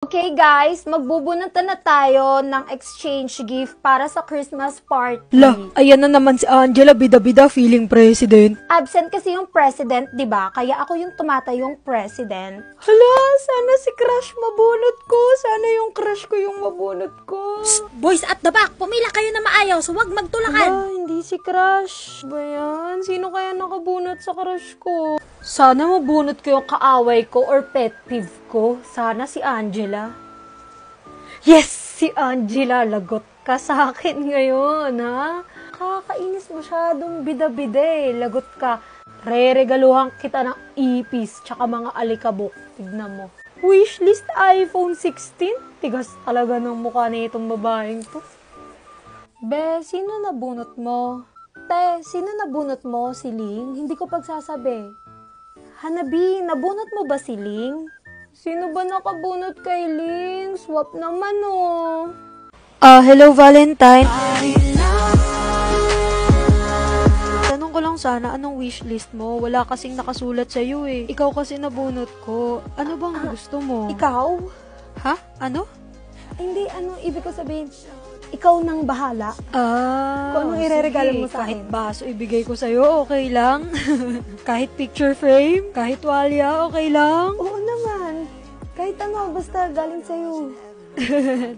Okay guys, magbubunatan na tayo ng exchange gift para sa Christmas party. La, ayan na naman si Angela, bida-bida, feeling president. Absent kasi yung president, 'di ba? Kaya ako yung tumatayong president. Hala, sana si crush mabunot ko. Sana yung crush ko yung mabunot ko. Boys at the back, pumila kayo na maayos, huwag magtulakan. Hala, hindi si crush. Ba yan? Sino kaya nakabunot sa crush ko? Sana mabunot ko yung kaaway ko or pet peeve ko. Sana si Angela. Yes! Si Angela, lagot ka sa akin ngayon, ha? Kakainis masyadong bida-bida eh. Lagot ka. Re-regaluhan kita ng ipis tsaka mga alikabok. Tignan mo. Wishlist iPhone 16? Tigas talaga ng mukha na itong babaeng to. Be, sino nabunot mo? Te, sino nabunot mo? Si Ling? Hindi ko pagsasabi. Hanabi, nabunot mo ba si Ling? Sino ba nakabunot kay Ling? Swap naman, oh. Hello, Valentine. Tanong ko lang sana, anong wishlist mo? Wala kasing nakasulat sa'yo eh. Ikaw kasi nabunot ko. Ano bang gusto mo? Ikaw? Ha? Ano? Hindi, ibig ko sabihin, ikaw nang bahala. Kung anong ireregalo mo sa kahit akin. baso ibigay ko sa'yo, okay lang. Kahit picture frame, kahit walya, okay lang. Oo naman. Kahit ano, basta galing sa'yo.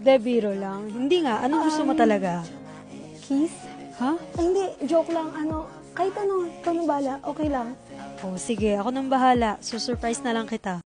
De, biro lang. Hindi nga, anong gusto mo talaga? Kiss? Ha? Ay, hindi, joke lang. Kahit ano, ikaw nang bahala, okay lang. Oh, sige, ako nang bahala. Susurprise na lang kita.